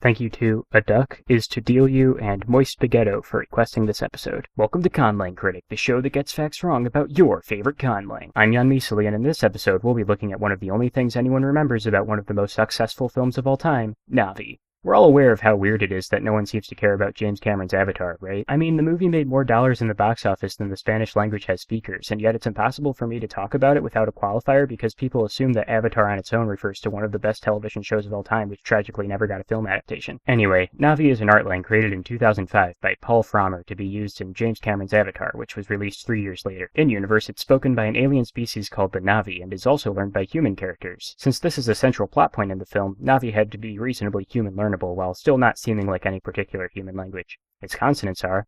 Thank you to A Duck Is To Deal You and Moist Spaghetto for requesting this episode. Welcome to Conlang Critic, the show that gets facts wrong about your favorite Conlang. I'm Jan Measley, and in this episode we'll be looking at one of the only things anyone remembers about one of the most successful films of all time, Na'vi. We're all aware of how weird it is that no one seems to care about James Cameron's Avatar, right? I mean, the movie made more dollars in the box office than the Spanish language has speakers, and yet it's impossible for me to talk about it without a qualifier because people assume that Avatar on its own refers to one of the best television shows of all time, which tragically never got a film adaptation. Anyway, Na'vi is an artlang created in 2005 by Paul Frommer to be used in James Cameron's Avatar, which was released 3 years later. In-universe, it's spoken by an alien species called the Na'vi, and is also learned by human characters. Since this is a central plot point in the film, Na'vi had to be reasonably human learnable while still not seeming like any particular human language. Its consonants are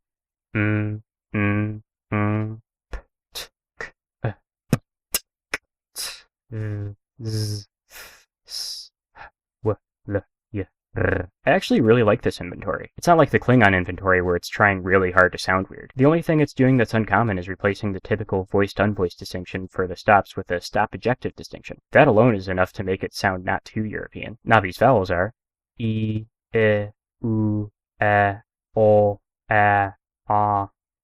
p, t, k, z, s, w, l, y, r. I actually really like this inventory. It's not like the Klingon inventory where it's trying really hard to sound weird. The only thing it's doing that's uncommon is replacing the typical voiced-unvoiced distinction for the stops with a stop-ejective distinction. That alone is enough to make it sound not too European. Na'vi's vowels are e, u, o, a.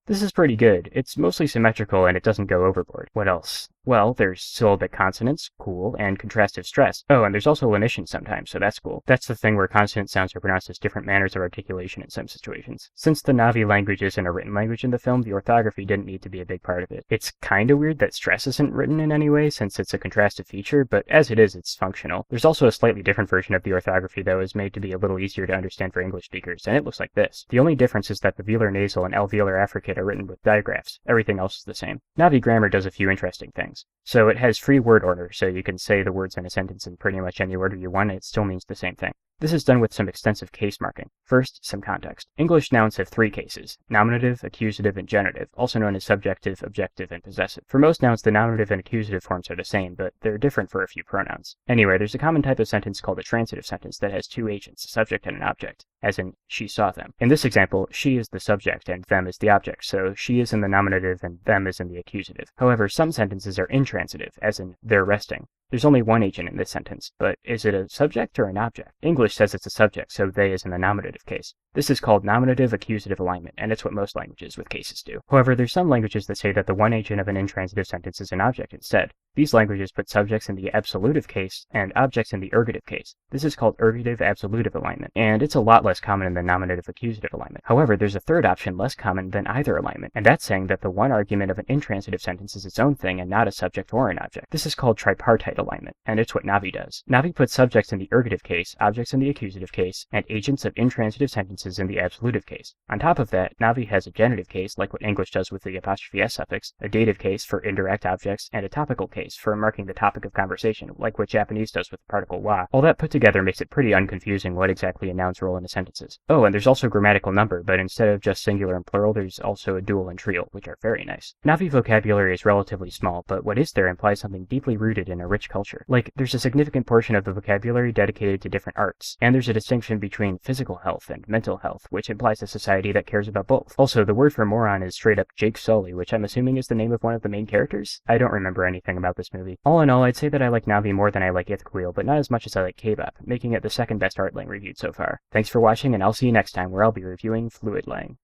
This is pretty good. It's mostly symmetrical and it doesn't go overboard. What else? Well, there's syllabic consonants, cool, and contrastive stress. Oh, and there's also lenition sometimes, so that's cool. That's the thing where consonant sounds are pronounced as different manners of articulation in some situations. Since the Na'vi language isn't a written language in the film, the orthography didn't need to be a big part of it. It's kinda weird that stress isn't written in any way, since it's a contrastive feature, but as it is, it's functional. There's also a slightly different version of the orthography, though, is made to be a little easier to understand for English speakers, and it looks like this. The only difference is that the velar nasal and alveolar affricate are written with digraphs. Everything else is the same. Na'vi grammar does a few interesting things. So it has free word order, so you can say the words in a sentence in pretty much any order you want, and it still means the same thing. This is done with some extensive case marking. First, some context. English nouns have 3 cases: nominative, accusative, and genitive, also known as subjective, objective, and possessive. For most nouns, the nominative and accusative forms are the same, but they're different for a few pronouns. Anyway, there's a common type of sentence called a transitive sentence that has 2 agents, a subject and an object, as in, she saw them. In this example, she is the subject and them is the object, so she is in the nominative and them is in the accusative. However, some sentences are intransitive, as in, they're resting. There's only one agent in this sentence, but is it a subject or an object? English says it's a subject, so they is in the nominative case. This is called nominative-accusative alignment, and it's what most languages with cases do. However, there's some languages that say that the one agent of an intransitive sentence is an object instead. These languages put subjects in the absolutive case and objects in the ergative case. This is called ergative-absolutive alignment, and it's a lot less common in the nominative-accusative alignment. However, there's a third option less common than either alignment, and that's saying that the one argument of an intransitive sentence is its own thing and not a subject or an object. This is called tripartite alignment, and it's what Na'vi does. Na'vi puts subjects in the ergative case, objects in the accusative case, and agents of intransitive sentences in the absolutive case. On top of that, Na'vi has a genitive case, like what English does with the apostrophe s suffix, a dative case for indirect objects, and a topical case for marking the topic of conversation, like what Japanese does with the particle wa. All that put together makes it pretty unconfusing what exactly a noun's role in a sentence is. Oh, and there's also grammatical number, but instead of just singular and plural, there's also a dual and trial, which are very nice. Na'vi vocabulary is relatively small, but what is there implies something deeply rooted in a rich culture. Like, there's a significant portion of the vocabulary dedicated to different arts, and there's a distinction between physical health and mental health, which implies a society that cares about both. Also, the word for moron is straight up Jake Sully, which I'm assuming is the name of one of the main characters? I don't remember anything about this movie. All in all, I'd say that I like Na'vi more than I like Ithquil, but not as much as I like K-Bop, making it the second best artlang reviewed so far. Thanks for watching, and I'll see you next time where I'll be reviewing Fluid Lang.